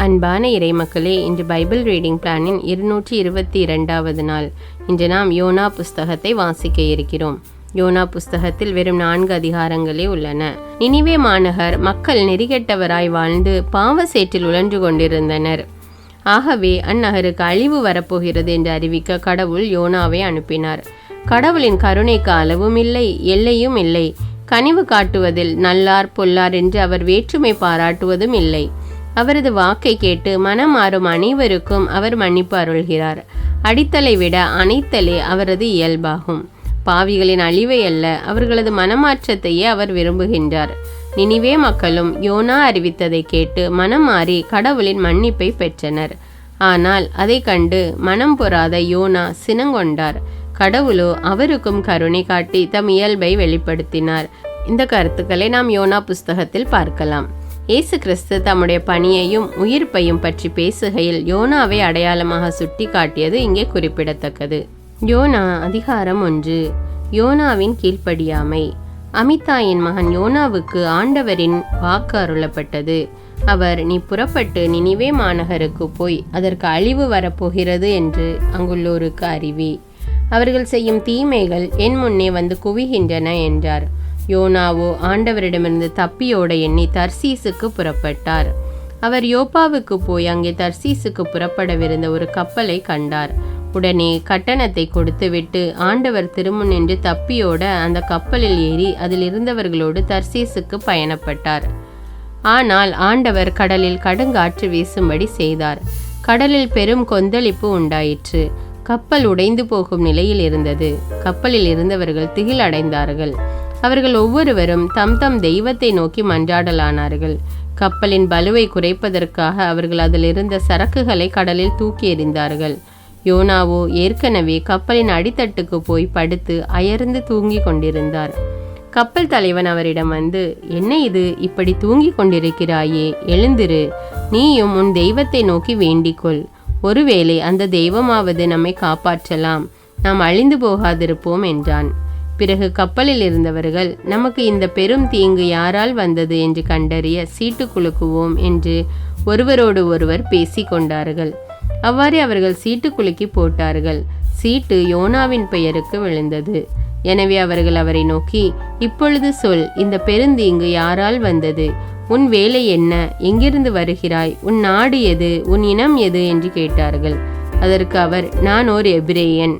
அன்பான இறைமக்களே, இன்று Bible reading பிளானின் 222வது நாள். இன்று நாம் யோனா புஸ்தகத்தை வாசிக்க இருக்கிறோம். யோனா புஸ்தகத்தில் வெறும் 4 அதிகாரங்களே உள்ளன. நினிவே மாநகர் மக்கள் நெறிகெட்டவராய் வாழ்ந்து பாவ சேற்றில் உழன்று கொண்டிருந்தனர். ஆகவே அந்நகருக்கு அழிவு வரப்போகிறது என்று அறிவிக்க கடவுள் யோனாவை அனுப்பினார். கடவுளின் கருணைக்கு அளவும் இல்லை, எல்லையும் இல்லை. கனிவு காட்டுவதில் நல்லார் பொல்லார் என்று அவர் வேற்றுமை பாராட்டுவதும் இல்லை. அவரது வாக்கை கேட்டு மனம் மாறும் அனைவருக்கும் அவர் மன்னிப்பு அருள்கிறார். அடித்தலை விட அணைத்தலே அவரது இயல்பாகும். பாவிகளின் அழிவை அல்ல, அவர்களது மனமாற்றத்தையே அவர் விரும்புகின்றார். நினிவே மக்களும் யோனா அறிவித்ததை கேட்டு மனம் மாறி கடவுளின் மன்னிப்பை பெற்றனர். ஆனால் அதை கண்டு மனம் பொறாத யோனா சினங்கொண்டார். கடவுளோ அவருக்கும் கருணை காட்டி தம் இயல்பை வெளிப்படுத்தினார். இந்த கருத்துக்களை நாம் யோனா புஸ்தகத்தில் பார்க்கலாம். இயேசு கிறிஸ்து தம்முடைய பணியையும் உயிர்ப்பையும் பற்றி பேசுகையில் யோனாவை அடையாளமாக சுட்டி காட்டியது இங்கே குறிப்பிடத்தக்கது. யோனா அதிகாரம் 1. யோனாவின் கீழ்ப்படியாமை. அமித்தாயின் மகன் யோனாவுக்கு ஆண்டவரின் வாக்கு அருளப்பட்டது. அவர், நீ புறப்பட்டு நினிவே மாநகருக்கு போய் அதற்கு அழிவு வரப்போகிறது என்று அங்குள்ளோருக்கு அறிவி. அவர்கள் செய்யும் தீமைகள் என் முன்னே வந்து குவிகின்றன என்றார். யோனாவோ ஆண்டவரிடமிருந்து தப்பியோட எண்ணி தர்சீசுக்கு புறப்பட்டார். அவர் யோப்பாவுக்கு போய் அங்கே தர்சீசுக்கு புறப்படவிருந்த ஒரு கப்பலை கண்டார். உடனே கட்டணத்தை கொடுத்துவிட்டு ஆண்டவர் திருமுன் நின்று தப்பியோட அந்த கப்பலில் ஏறி அதில் இருந்தவர்களோடு தர்சீசுக்கு பயணப்பட்டார். ஆனால் ஆண்டவர் கடலில் கடுங்காற்று வீசும்படி செய்தார். கடலில் பெரும் கொந்தளிப்பு உண்டாயிற்று. கப்பல் உடைந்து போகும் நிலையில் இருந்தது. கப்பலில் இருந்தவர்கள் திகில் அடைந்தார்கள். அவர்கள் ஒவ்வொருவரும் தம் தம் தெய்வத்தை நோக்கி மன்றாடலானார்கள். கப்பலின் பலுவை குறைப்பதற்காக அவர்கள் அதில் இருந்த சரக்குகளை கடலில் தூக்கி எறிந்தார்கள். யோனாவோ ஏற்கனவே கப்பலின் அடித்தட்டுக்கு போய் படுத்து அயர்ந்து தூங்கி கொண்டிருந்தார். கப்பல் தலைவன் அவரிடம் வந்து, என்ன இது, இப்படி தூங்கி கொண்டிருக்கிறாயே, எழுந்திரு, நீயும் உன் தெய்வத்தை நோக்கி வேண்டிக்கொள். ஒருவேளை அந்த தெய்வமாவது நம்மை காப்பாற்றலாம், நாம் அழிந்து போகாதிருப்போம் என்றான். பிறகு கப்பலில் இருந்தவர்கள், நமக்கு இந்த பெரும் தீங்கு யாரால் வந்தது என்று கண்டறிய சீட்டு குலுக்குவோம் என்று ஒருவரோடு ஒருவர் பேசி கொண்டார்கள். அவ்வாறே அவர்கள் சீட்டு குலுக்கி போட்டார்கள். சீட்டு யோனாவின் பெயருக்கு விழுந்தது. எனவே அவர்கள் அவரை நோக்கி, இப்பொழுது சொல், இந்த பெருந்தீங்கு யாரால் வந்தது? உன் வேலை என்ன? எங்கிருந்து வருகிறாய்? உன் நாடு எது? உன் இனம் எது என்று கேட்டார்கள். அதற்கு அவர், நான் ஓர் எபிரேயன்,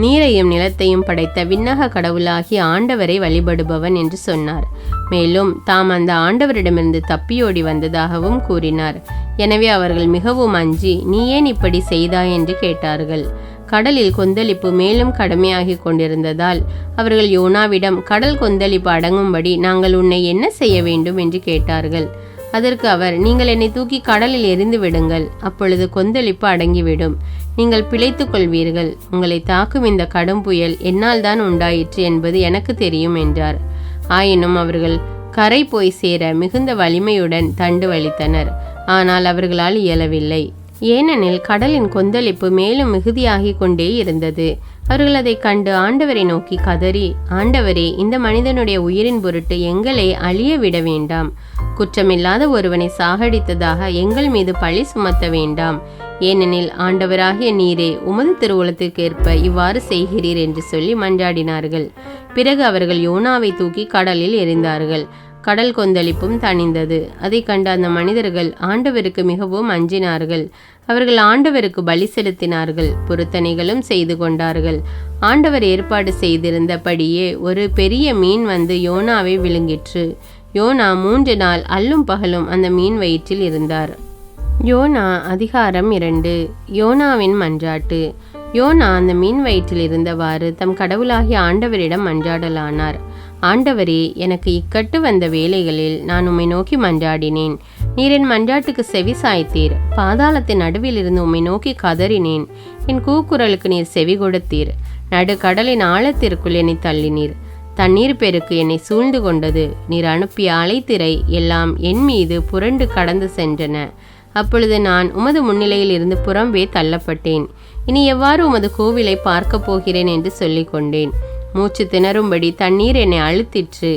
நீரையும் நிலத்தையும் படைத்த விண்ணக கடவுளாகிய ஆண்டவரை வழிபடுபவன் என்று சொன்னார். மேலும் தாம் அந்த ஆண்டவரிடமிருந்து தப்பியோடி வந்ததாகவும் கூறினார். எனவே அவர்கள் மிகவும் அஞ்சி, நீ ஏன் இப்படி செய்தாய் என்று கேட்டார்கள். கடலில் கொந்தளிப்பு மேலும் கடுமையாகி கொண்டிருந்ததால் அவர்கள் யோனாவிடம், கடல் கொந்தளிப்பு அடங்கும்படி நாங்கள் உன்னை என்ன செய்ய வேண்டும் என்று கேட்டார்கள். அதற்கு அவர், நீங்கள் என்னை தூக்கி கடலில் எறிந்து விடுங்கள், அப்பொழுது கொந்தளிப்பு அடங்கிவிடும், நீங்கள் பிழைத்துக் கொள்வீர்கள். உங்களை தாக்கும் இந்த கடும் புயல் என்னால் தான் உண்டாயிற்று என்பது எனக்கு தெரியும் என்றார். ஆயினும் அவர்கள் கரை போய் சேர மிகுந்த வலிமையுடன் தண்டு வலித்தனர். ஆனால் அவர்களால் இயலவில்லை. ஏனெனில் கடலின் கொந்தளிப்பு மேலும் மிகுதியாகி கொண்டே இருந்தது. அவர்கள் அதை கண்டு ஆண்டவரை நோக்கி கதறி, ஆண்டவரே, இந்த மனிதனுடைய உயிரின் பொருட்டு எங்களை அழிய விட வேண்டாம். குற்றமில்லாத ஒருவனை சாகடித்ததாக எங்கள் மீது பழி சுமத்த வேண்டாம். ஏனெனில் ஆண்டவராகிய நீரே உமது திருவுளத்திற்கேற்ப இவ்வாறு செய்கிறீர் என்று சொல்லி மன்றாடினார்கள். பிறகு அவர்கள் யோனாவை தூக்கி கடலில் எறிந்தார்கள். கடல் கொந்தளிப்பும் தணிந்தது. அதை கண்ட அந்த மனிதர்கள் ஆண்டவருக்கு மிகவும் அஞ்சினார்கள். அவர்கள் ஆண்டவருக்கு பலி செலுத்தினார்கள், பொருத்தனைகளும் செய்து கொண்டார்கள். ஆண்டவர் ஏற்பாடு செய்திருந்தபடியே ஒரு பெரிய மீன் வந்து யோனாவை விழுங்கிற்று. யோனா 3 நாள் அல்லும் பகலும் அந்த மீன் வயிற்றில் இருந்தார். யோனா அதிகாரம் 2. யோனாவின் மன்றாட்டு. யோனா அந்த மீன் வயிற்றில் இருந்தவாறு தம் கடவுளாகிய ஆண்டவரிடம் மன்றாடலானார். ஆண்டவரே, எனக்கு இக்கட்டு வந்த வேளைகளில் நான் உம்மை நோக்கி மன்றாடினேன். நீர் என் மன்றாட்டுக்கு செவி சாய்த்தீர். பாதாளத்தின் நடுவில் இருந்து உம்மை நோக்கி கதறினேன். என் கூக்குரலுக்கு நீர் செவி கொடுத்தீர். நடு கடலின் ஆழத்திற்குள் என்னை தள்ளினீர். தண்ணீர் பெருக்கு என்னை சூழ்ந்து கொண்டது. நீர் அனுப்பிய அலைத்திரை எல்லாம் என் மீது புரண்டு கடந்து சென்றன. அப்பொழுது நான் உமது முன்னிலையில் இருந்து புறம்பே தள்ளப்பட்டேன். இனி எவ்வாறு உமது கோவிலை பார்க்க போகிறேன் என்று சொல்லிக் கொண்டேன். மூச்சு திணறும்படி தண்ணீர் என்னை அழுத்திற்று.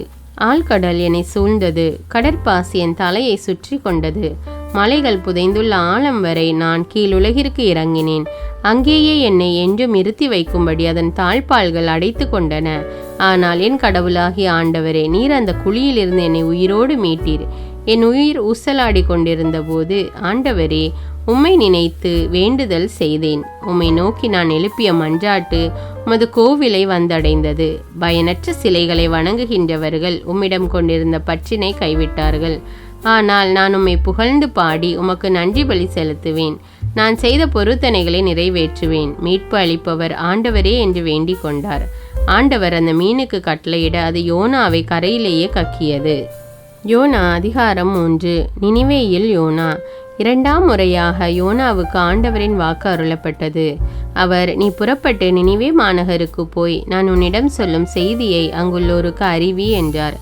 ஆழ்கடல் என்னை சூழ்ந்தது. கடற்பாசி என் தலையை சுற்றி கொண்டது. மலைகள் புதைந்துள்ள ஆழம் வரை நான் கீழுலகிற்கு இறங்கினேன். அங்கேயே என்னை என்றும் இருத்தி வைக்கும்படி அதன் தாழ்பால்கள் அடைத்து கொண்டன. ஆனால் என் கடவுளாகிய ஆண்டவரே, நீர் அந்த குழியிலிருந்து என்னை உயிரோடு மீட்டீர். என் உயிர் ஊசலாடி கொண்டிருந்த போது ஆண்டவரே, உம்மை நினைத்து வேண்டுதல் செய்தேன். உம்மை நோக்கி நான் எழுப்பிய மன்றாட்டு உமது கோவிலை வந்தடைந்தது. பயனற்ற சிலைகளை வணங்குகின்றவர்கள் உம்மிடம் கொண்டிருந்த பற்றினை கைவிட்டார்கள். ஆனால் நான் உம்மை புகழ்ந்து பாடி உமக்கு நன்றி பலி செலுத்துவேன். நான் செய்த பொருத்தனைகளை நிறைவேற்றுவேன். மீட்பு அளிப்பவர் ஆண்டவரே என்று வேண்டிக் கொண்டார். ஆண்டவர் அந்த மீனுக்கு கட்டளையிட அது யோனாவை கரையிலேயே கக்கியது. யோனா அதிகாரம் 3. நினிவேயில் யோனா. 2ஆம் முறையாக யோனாவுக்கு ஆண்டவரின் வாக்கு அருளப்பட்டது. அவர், நீ புறப்பட்டு நினிவே மாநகருக்கு போய் நான் உன்னிடம் சொல்லும் செய்தியை அங்குள்ளோருக்கு அறிவி என்றார்.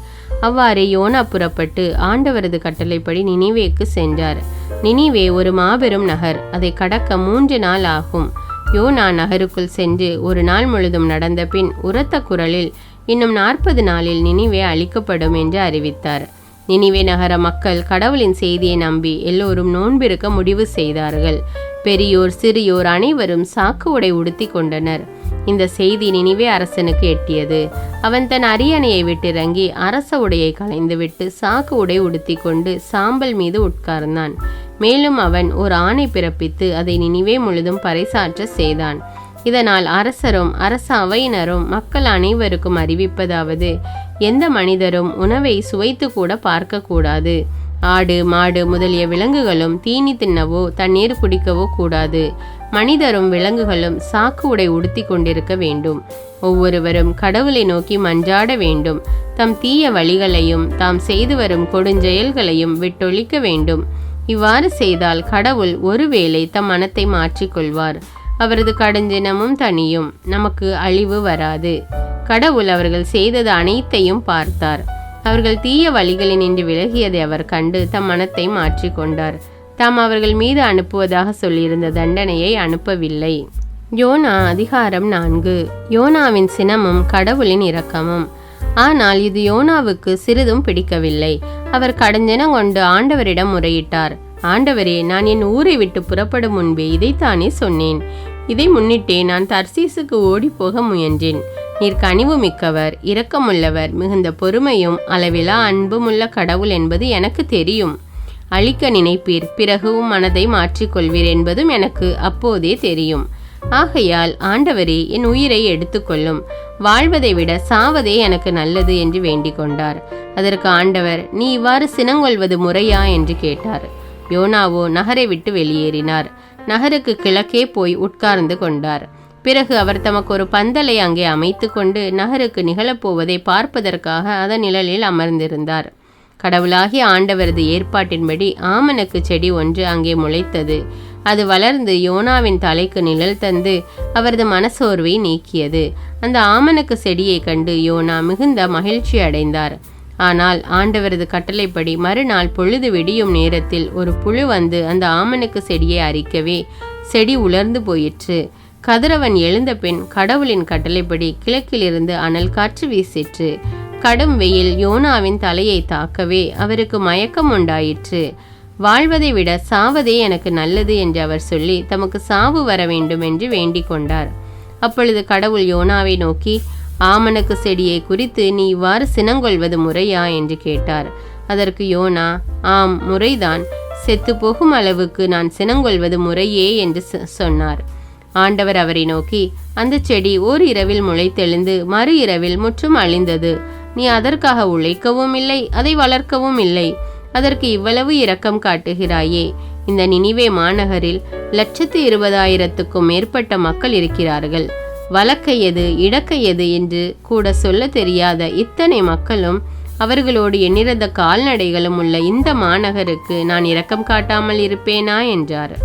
அவ்வாறு யோனா புறப்பட்டு ஆண்டவரது கட்டளைப்படி நினிவேக்கு சென்றார். நினிவே ஒரு மாபெரும் நகர். அதை கடக்க 3 நாள் ஆகும். யோனா நகருக்குள் சென்று ஒரு நாள் முழுதும் நடந்த பின் உரத்த குரலில், இன்னும் 40 நாளில் நினிவே அழிக்கப்படும் என்று அறிவித்தார். நினிவே நகர மக்கள் கடவுளின் செய்தியை நம்பி எல்லோரும் நோன்பிருக்க முடிவு செய்தார்கள். பெரியோர் சிறியோர் அனைவரும் சாக்கு உடை உடுத்தி கொண்டனர். இந்த செய்தி நினிவே அரசனுக்கு எட்டியது. அவன் தன் அரியணையை விட்டிறங்கி அரச உடையை களைந்துவிட்டு சாக்கு உடை உடுத்தி கொண்டு சாம்பல் மீது உட்கார்ந்தான். மேலும் அவன் ஒரு ஆணை பிறப்பித்து அதை நினிவே முழுதும் பறைசாற்ற செய்தான். இதனால் அரசரும் அரச அவையினரும் மக்கள் அனைவருக்கும் அறிவிப்பதாவது, எந்த மனிதரும் உணவை சுவைத்து கூட பார்க்கக்கூடாது. ஆடு மாடு முதலிய விலங்குகளும் தீனி தின்னவோ தண்ணீர் குடிக்கவோ கூடாது. மனிதரும் விலங்குகளும் சாக்கு உடை உடுத்தி கொண்டிருக்க வேண்டும். ஒவ்வொருவரும் கடவுளை நோக்கி மன்றாட வேண்டும். தம் தீய வழிகளையும் தாம் செய்து வரும் கொடுஞ்செயல்களையும் விட்டொழிக்க வேண்டும். இவ்வாறு செய்தால் கடவுள் ஒருவேளை தம் மனத்தை மாற்றிக்கொள்வார். அவரது கடுஞ்சினமும் தனியும், நமக்கு அழிவு வராது. கடவுள் அவர்கள் செய்தது அனைத்தையும் பார்த்தார். அவர்கள் தீய வழிகளினின்று விலகியதை அவர் கண்டு தம் மனத்தை மாற்றிக்கொண்டார். தாம் அவர்கள் மீது அனுப்புவதாக சொல்லியிருந்த தண்டனையை அனுப்பவில்லை. யோனா அதிகாரம் 4. யோனாவின் சினமும் கடவுளின் இரக்கமும். ஆனால் இது யோனாவுக்கு சிறிதும் பிடிக்கவில்லை. அவர் கடுஞ்சினம் கொண்டு ஆண்டவரிடம் முறையிட்டார். ஆண்டவரே, நான் என் ஊரை விட்டு புறப்படும் முன்பே இதைத்தானே சொன்னேன். இதை முன்னிட்டே நான் தர்சீசுக்கு ஓடி போக முயன்றேன். நீர் கனிவு மிக்கவர், இரக்கமுள்ளவர், மிகுந்த பொறுமையும் அளவிலா அன்புமுள்ள கடவுள் என்பது எனக்கு தெரியும். அழிக்க நினைப்பீர், பிறகும் மனதை மாற்றிக்கொள்வீர் என்பதும் எனக்கு அப்போதே தெரியும். ஆகையால் ஆண்டவரே, என் உயிரை எடுத்துக்கொள்ளும். வாழ்வதை விட சாவதே எனக்கு நல்லது என்று வேண்டிக் கொண்டார். அதற்கு ஆண்டவர், நீ இவ்வாறு சினங்கொள்வது முறையா என்று கேட்டார். யோனாவோ நகரை விட்டு வெளியேறினார். நகருக்கு கிழக்கே போய் உட்கார்ந்து கொண்டார். பிறகு அவர் தமக்கு ஒரு பந்தலை அங்கே அமைத்து கொண்டு நகருக்கு நிகழப்போவதை பார்ப்பதற்காக அதன் நிழலில் அமர்ந்திருந்தார். கடவுளாகிய ஆண்டவரது ஏற்பாட்டின்படி ஆமணக்கு செடி ஒன்று அங்கே முளைத்தது. அது வளர்ந்து யோனாவின் தலைக்கு நிழல் தந்து அவரது மனசோர்வை நீக்கியது. அந்த ஆமணக்கு செடியை கண்டு யோனா மிகுந்த மகிழ்ச்சி அடைந்தார். ஆனால் ஆண்டவரது கட்டளைப்படி மறுநாள் பொழுது விடியும் நேரத்தில் ஒரு புழு வந்து அந்த ஆமணக்கு செடியை அரிக்கவே செடி உலர்ந்து போயிற்று. கதிரவன் எழுந்த பின் கடவுளின் கட்டளைப்படி கிழக்கிலிருந்து அனல் காற்று வீசிற்று. கடும் வெயில் யோனாவின் தலையை தாக்கவே அவருக்கு மயக்கம் உண்டாயிற்று. வாழ்வதை விட சாவதே எனக்கு நல்லது என்று அவர் சொல்லி தமக்கு சாவு வர வேண்டும் என்று வேண்டிக் கொண்டார். அப்பொழுது கடவுள் யோனாவை நோக்கி, ஆமணக்கு செடியை குறித்து நீ இவ்வாறு சினங்கொள்வது முறையா என்று கேட்டார். அதற்கு யோனா, ஆம், முறைதான். செத்து போகும் அளவுக்கு நான் சினங்கொள்வது முறையே என்று சொன்னார். ஆண்டவர் அவரை நோக்கி, அந்த செடி ஓர் இரவில் முளைத்தெழுந்து மறு இரவில் முற்றும் அழிந்தது. நீ அதற்காக உழைக்கவும் இல்லை, அதை வளர்க்கவும் இல்லை. அதற்கு இவ்வளவு இரக்கம் காட்டுகிறாயே. இந்த நினிவே மாநகரில் 120,000க்கும் மேற்பட்ட மக்கள் இருக்கிறார்கள். வழக்க எது இடக்க எது என்று கூட சொல்ல தெரியாத இத்தனை மக்களும் அவர்களோடு எண்ணிறந்த கால்நடைகளும் உள்ள இந்த மாநகருக்கு நான் இரக்கம் காட்டாமல் இருப்பேனா என்றார்.